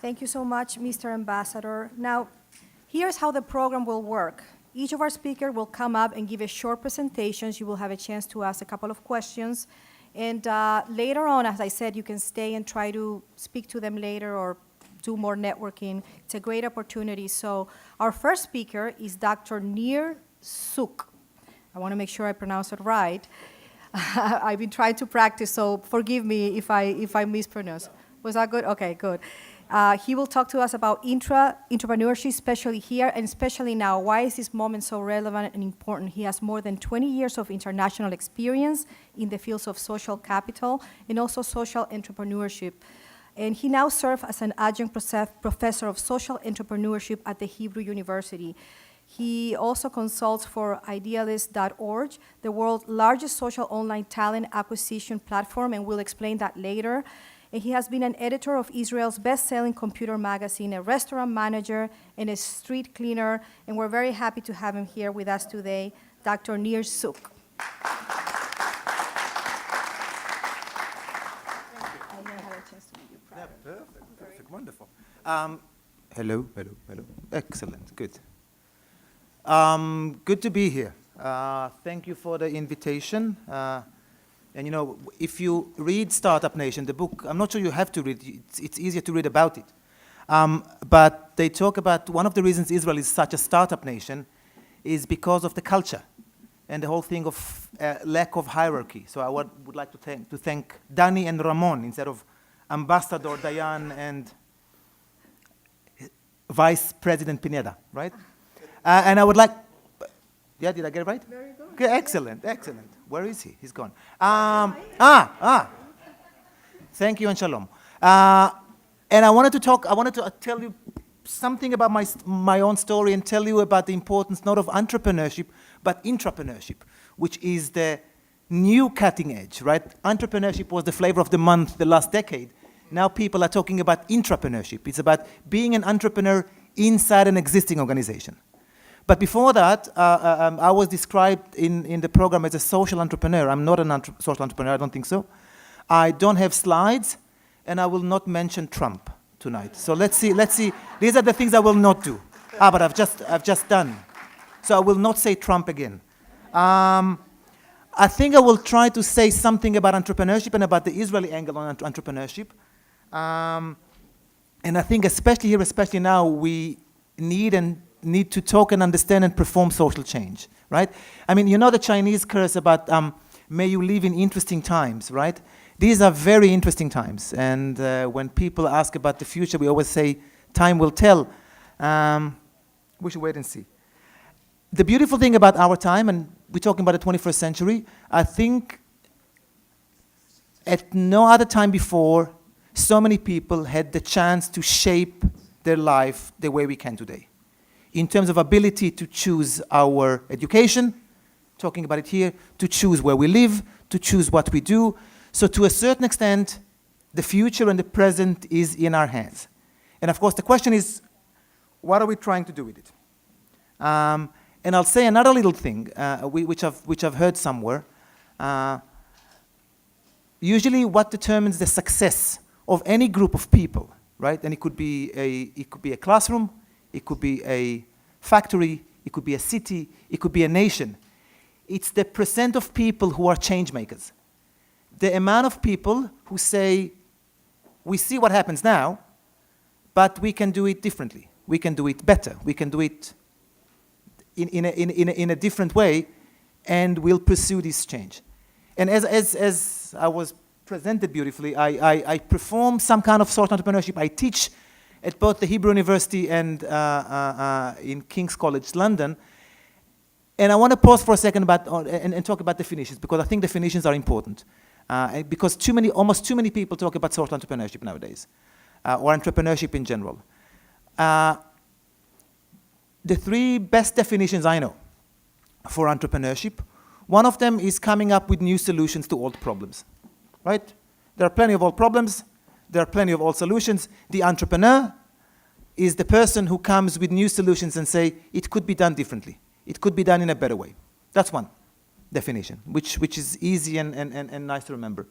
Thank you so much, Mr. Ambassador. Now, here's how the program will work. Each of our speakers will come up and give a short presentation. You will have a chance to ask a couple of questions. And later on, as I said, you can stay and try to speak to them later or do more networking. It's a great opportunity. So our first speaker is Dr. Tsuk. I want to make sure I pronounce it right. I've been trying to practice, so forgive me if I mispronounce. Was that good? Okay, good. He will talk to us about intrapreneurship, especially here, and especially now. Why is this moment so relevant and important? He has more than 20 years of international experience in the fields of social capital and also social entrepreneurship. And he now serves as an adjunct professor of social entrepreneurship at the Hebrew University. He also consults for Idealist.org, the world's largest social online talent acquisition platform, and we'll explain that later. And he has been an editor of Israel's best-selling computer magazine, a restaurant manager, and a street cleaner. And we're very happy to have him here with us today, Dr. Tsuk. Perfect, wonderful. Hello. Excellent, good. Good to be here. Thank you for the invitation. And you know, if you read Startup Nation, the book, I'm not sure you have to read, it's easier to read about it. But they talk about one of the reasons Israel is such a startup nation is because of the culture and the whole thing of lack of hierarchy. So I would like to thank Danny and Ramon instead of Ambassador Dayan and Vice President Pineda, right? And I would like, yeah, did I get it right? Very good. Okay, excellent. Where is he? He's gone. Thank you and shalom. And I wanted to tell you something about my own story and tell you about the importance not of entrepreneurship, but intrapreneurship, which is the new cutting edge, right? Entrepreneurship was the flavor of the month the last decade. Now people are talking about intrapreneurship. It's about being an entrepreneur inside an existing organization. But before that, I was described in the program as a social entrepreneur. I'm not a social entrepreneur, I don't think so. I don't have slides, and I will not mention Trump tonight. So let's see. These are the things I will not do. But I've just done. So I will not say Trump again. I think I will try to say something about entrepreneurship and about the Israeli angle on entrepreneurship. And I think especially now, we need to talk and understand and perform social change, right? I mean, you know the Chinese curse about may you live in interesting times, right? These are very interesting times. And when people ask about the future, we always say, time will tell. We should wait and see. The beautiful thing about our time, and we're talking about the 21st century, I think at no other time before, so many people had the chance to shape their life the way we can today. In terms of ability to choose our education, talking about it here, to choose where we live, to choose what we do. So to a certain extent, the future and the present is in our hands. And of course, the question is, what are we trying to do with it? And I'll say another little thing, which I've heard somewhere. Usually what determines the success of any group of people, right? And it could be a classroom, it could be a factory, it could be a city, it could be a nation. It's the percent of people who are change makers. The amount of people who say, we see what happens now, but we can do it differently. We can do it better. We can do it in a different way, and we'll pursue this change. And as I was presented beautifully, I perform some kind of social entrepreneurship. I teach at both the Hebrew University and in King's College London. And I want to pause for a second and talk about definitions, because I think definitions are important. Because almost too many people talk about social entrepreneurship nowadays, or entrepreneurship in general. The three best definitions I know for entrepreneurship, one of them is coming up with new solutions to old problems, right? There are plenty of old problems. There are plenty of old solutions. The entrepreneur is the person who comes with new solutions and say, it could be done differently. It could be done in a better way. That's one definition, which is easy and nice to remember.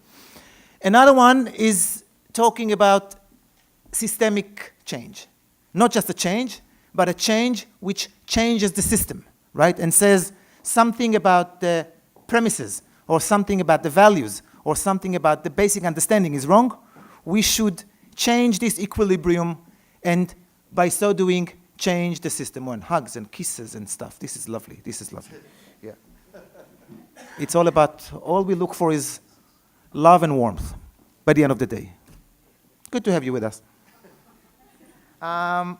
Another one is talking about systemic change. Not just a change, but a change which changes the system, right? And says something about the premises, or something about the values, or something about the basic understanding is wrong. We should change this equilibrium, and by so doing, change the system. And hugs and kisses and stuff. This is lovely. This is lovely. Yeah. It's all about, all we look for is love and warmth by the end of the day. Good to have you with us. Now,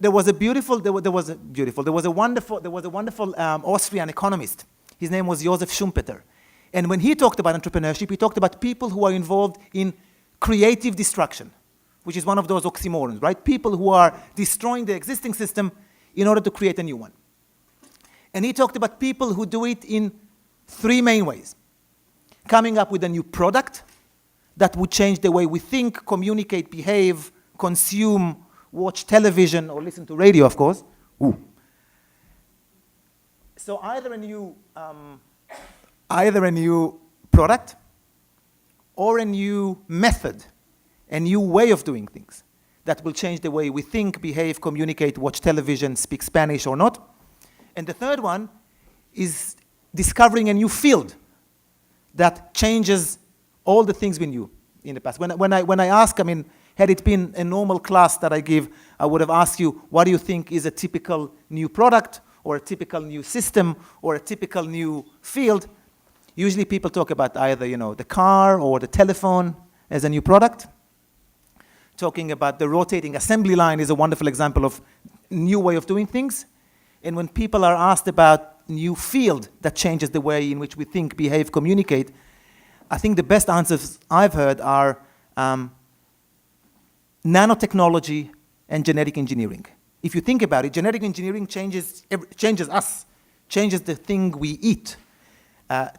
there was a wonderful Austrian economist. His name was Joseph Schumpeter. And when he talked about entrepreneurship, he talked about people who are involved in creative destruction, which is one of those oxymorons, right? People who are destroying the existing system in order to create a new one. And he talked about people who do it in three main ways. Coming up with a new product that would change the way we think, communicate, behave, consume, watch television, or listen to radio, of course. Ooh. So either a new product or a new method, a new way of doing things that will change the way we think, behave, communicate, watch television, speak Spanish or not. And the third one is discovering a new field that changes all the things we knew in the past. When I ask, I mean, had it been a normal class that I give, I would have asked you, what do you think is a typical new product, or a typical new system, or a typical new field? Usually people talk about either, the car or the telephone as a new product. Talking about the rotating assembly line is a wonderful example of new way of doing things. And when people are asked about new field that changes the way in which we think, behave, communicate, I think the best answers I've heard are nanotechnology and genetic engineering. If you think about it, genetic engineering changes us, changes the thing we eat,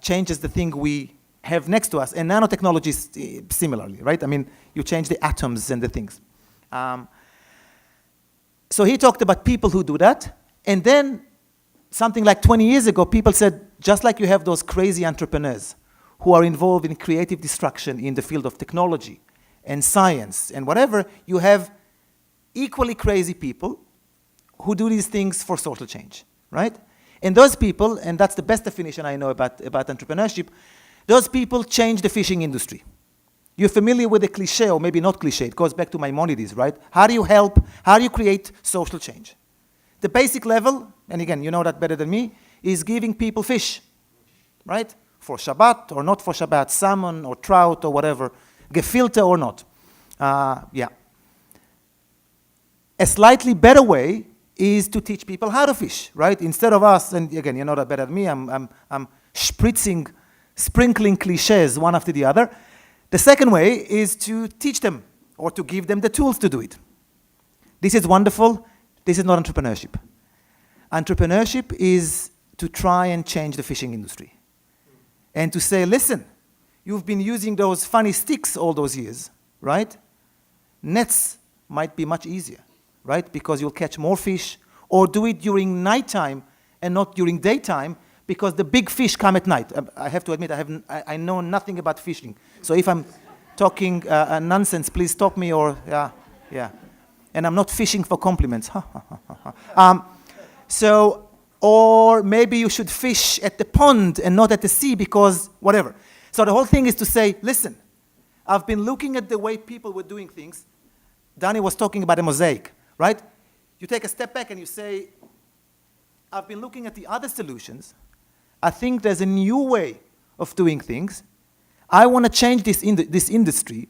changes the thing we have next to us, and nanotechnology is similarly, right? I mean, you change the atoms and the things. So he talked about people who do that, and then something like 20 years ago, people said, just like you have those crazy entrepreneurs who are involved in creative destruction in the field of technology and science and whatever, you have equally crazy people who do these things for social change, right? And those people, and that's the best definition I know about entrepreneurship, those people change the fishing industry. You're familiar with the cliche, or maybe not cliche, it goes back to Maimonides, right? How do you help, how do you create social change? The basic level, and again, you know that better than me, is giving people fish, right? For Shabbat or not for Shabbat, salmon or trout or whatever, gefilte or not. Yeah. A slightly better way is to teach people how to fish, right? Instead of us, and again, you know that better than me, I'm sprinkling cliches one after the other. The second way is to teach them or to give them the tools to do it. This is wonderful. This is not entrepreneurship. Entrepreneurship is to try and change the fishing industry. And to say, listen, you've been using those funny sticks all those years, right? Nets might be much easier, right? Because you'll catch more fish, or do it during nighttime and not during daytime, because the big fish come at night. I have to admit, I know nothing about fishing. So if I'm talking nonsense, please stop me, or, yeah. And I'm not fishing for compliments. So, or maybe you should fish at the pond and not at the sea, because whatever. So the whole thing is to say, listen, I've been looking at the way people were doing things. Danny was talking about a mosaic, right? You take a step back and you say, I've been looking at the other solutions. I think there's a new way of doing things. I want to change this industry,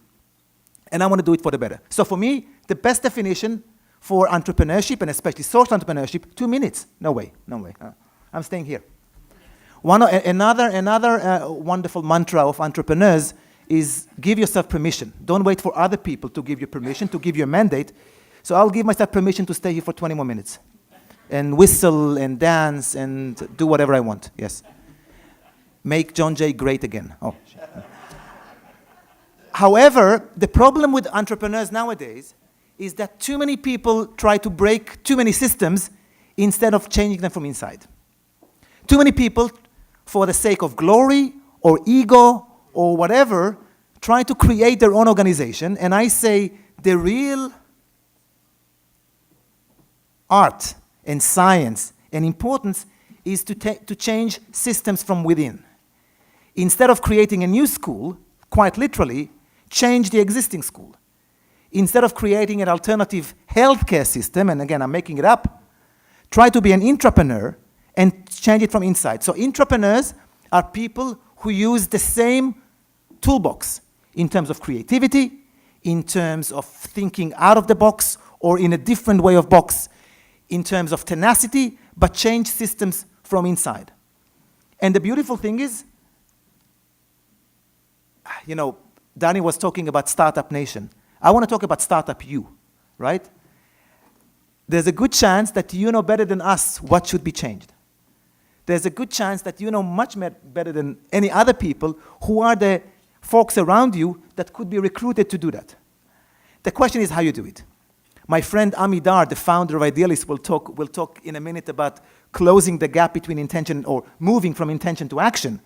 and I want to do it for the better. So for me, the best definition for entrepreneurship, and especially social entrepreneurship, 2 minutes. No way. I'm staying here. Another wonderful mantra of entrepreneurs is give yourself permission. Don't wait for other people to give you permission, to give you a mandate. So I'll give myself permission to stay here for 20 more minutes and whistle and dance and do whatever I want. Yes. Make John Jay great again. Oh. However, the problem with entrepreneurs nowadays is that too many people try to break too many systems instead of changing them from inside. Too many people, for the sake of glory or ego or whatever, try to create their own organization, and I say the real art and science and importance is to change systems from within. Instead of creating a new school, quite literally, change the existing school. Instead of creating an alternative healthcare system, and again, I'm making it up, try to be an intrapreneur and change it from inside. So intrapreneurs are people who use the same toolbox in terms of creativity, in terms of thinking out of the box, or in a different way of box, in terms of tenacity, but change systems from inside. And the beautiful thing is, you know, Danny was talking about Startup Nation. I want to talk about Startup You, right? There's a good chance that you know better than us what should be changed. There's a good chance that you know much better than any other people who are the folks around you that could be recruited to do that. The question is how you do it. My friend Amidar, the founder of Idealist, will talk in a minute about closing the gap between intention or moving from intention to action.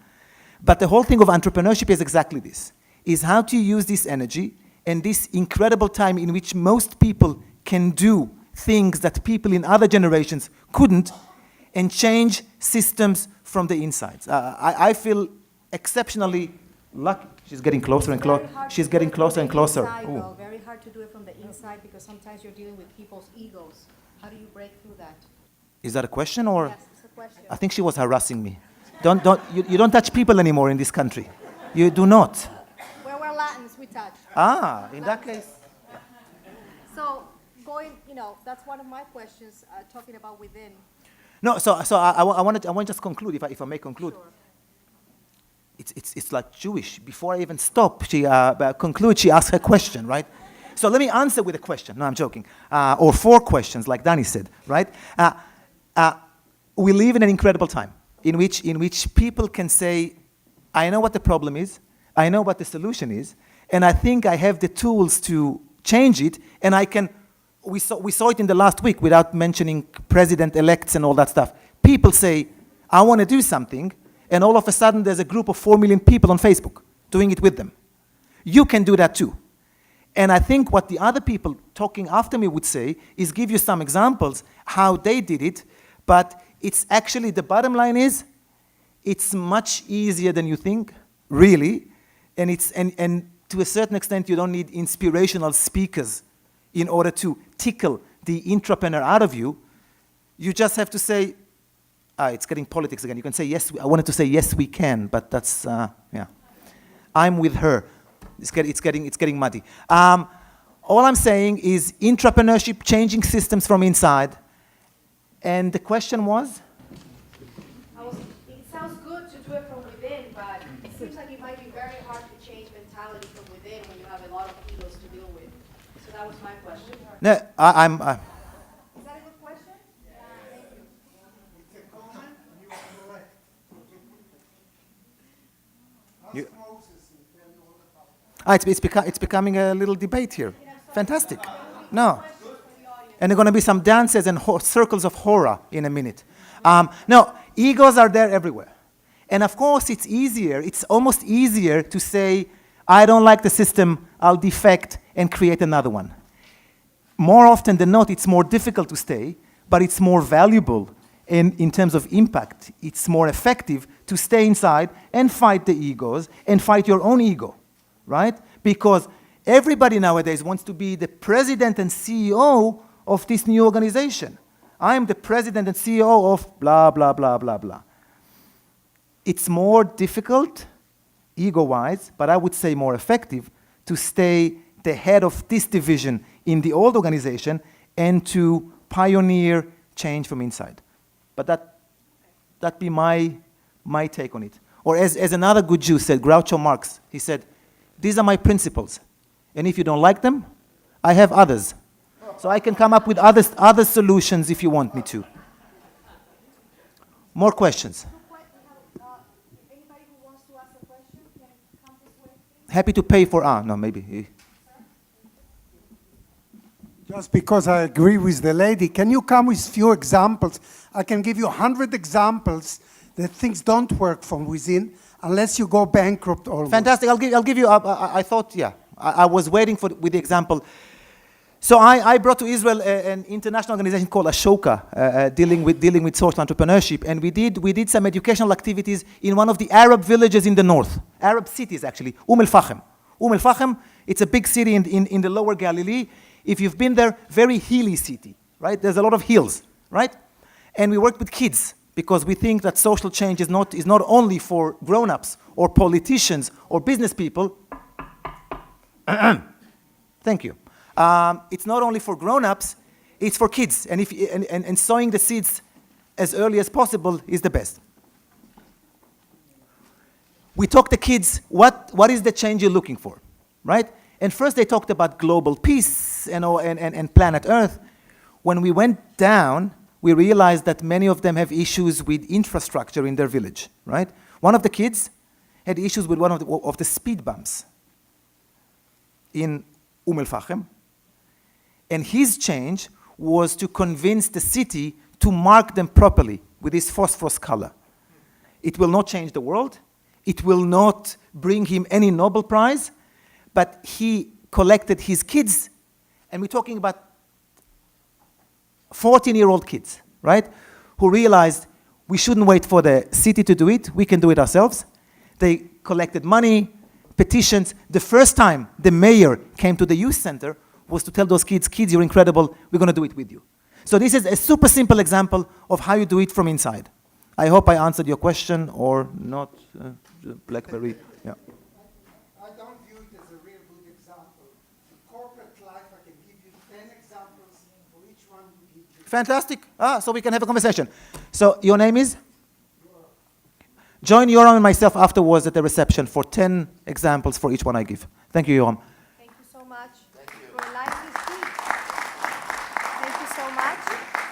But the whole thing of entrepreneurship is exactly this, is how to use this energy and this incredible time in which most people can do things that people in other generations couldn't, and change systems from the inside. I feel exceptionally lucky. She's getting closer and closer. She's getting closer and closer. Though, very hard to do it from the inside because sometimes you're dealing with people's egos. How do you break through that? Is that a question or? Yes, it's a question. I think she was harassing me. You don't touch people anymore in this country. You do not. Where we're Latins, we touch. Ah, in that case. So going, that's one of my questions, talking about within. No, so I want to just conclude, if I may conclude. Sure. It's like Jewish. Before I even stop, she concludes, she asks her question, right? So let me answer with a question. No, I'm joking. Or 4 questions, like Danny said, right? We live in an incredible time in which people can say, I know what the problem is, I know what the solution is, and I think I have the tools to change it, and I can. We saw it in the last week without mentioning president-elects and all that stuff. People say, I want to do something, and all of a sudden there's a group of 4 million people on Facebook doing it with them. You can do that too. And I think what the other people talking after me would say is give you some examples how they did it, but it's actually, the bottom line is, it's much easier than you think, really, and to a certain extent you don't need inspirational speakers in order to tickle the intrapreneur out of you. You just have to say, it's getting politics again. You can say, yes, I wanted to say, yes, we can, but that's, yeah. I'm with her. It's getting muddy. All I'm saying is intrapreneurship, changing systems from inside. And the question was? It sounds good to do it from within, but it seems like it might be very hard to change mentality from within when you have a lot of egos to deal with. So that was my question. No, I'm. Is that a good question? Yeah, thank you. It's becoming a little debate here. Fantastic. No. And there are going to be some dances and circles of horror in a minute. No, egos are there everywhere. And of course, it's almost easier to say, I don't like the system, I'll defect and create another one. More often than not, it's more difficult to stay, but it's more valuable in terms of impact. It's more effective to stay inside and fight the egos and fight your own ego, right? Because everybody nowadays wants to be the president and CEO of this new organization. I'm the president and CEO of blah, blah, blah, blah, blah. It's more difficult, ego-wise, but I would say more effective, to stay the head of this division in the old organization and to pioneer change from inside. But that'd be my take on it. Or as another good Jew said, Groucho Marx, he said, these are my principles. And if you don't like them, I have others. So I can come up with other solutions if you want me to. More questions? Anybody who wants to ask a question can come this way, please. Happy to pay for, no, maybe. Just because I agree with the lady, can you come with few examples? I can give you 100 examples that things don't work from within. unless you go bankrupt almost. Fantastic. I'll give you. I thought, yeah. I was waiting with the example. So I brought to Israel an international organization called Ashoka, dealing with social entrepreneurship, and we did some educational activities in one of the Arab villages in the north, Arab cities actually, Al-Fahim. Al-Fahim, it's a big city in the lower Galilee. If you've been there, very hilly city, right? There's a lot of hills, right? And we worked with kids because we think that social change is not only for grown-ups or politicians or business people. Thank you. It's not only for grown-ups, it's for kids. And sowing the seeds as early as possible is the best. We talked to kids, what is the change you're looking for, right? And first they talked about global peace and planet Earth. When we went down, we realized that many of them have issues with infrastructure in their village, right? One of the kids had issues with one of the speed bumps in Al-Fahim. And his change was to convince the city to mark them properly with this phosphorus color. It will not change the world. It will not bring him any Nobel Prize. But he collected his kids, and we're talking about 14-year-old kids, right? Who realized we shouldn't wait for the city to do it. We can do it ourselves. They collected money, petitions. The first time the mayor came to the youth center was to tell those kids, you're incredible, we're going to do it with you. So this is a super simple example of how you do it from inside. I hope I answered your question or not, BlackBerry. Yeah. I don't view it as a real good example. In corporate life, I can give you 10 examples for each one you give. Fantastic. So we can have a conversation. So your name is? Join Yoram and myself afterwards at the reception for 10 examples for each one I give. Thank you, Yoram. Thank you so much for a lively speech. Thank you so much.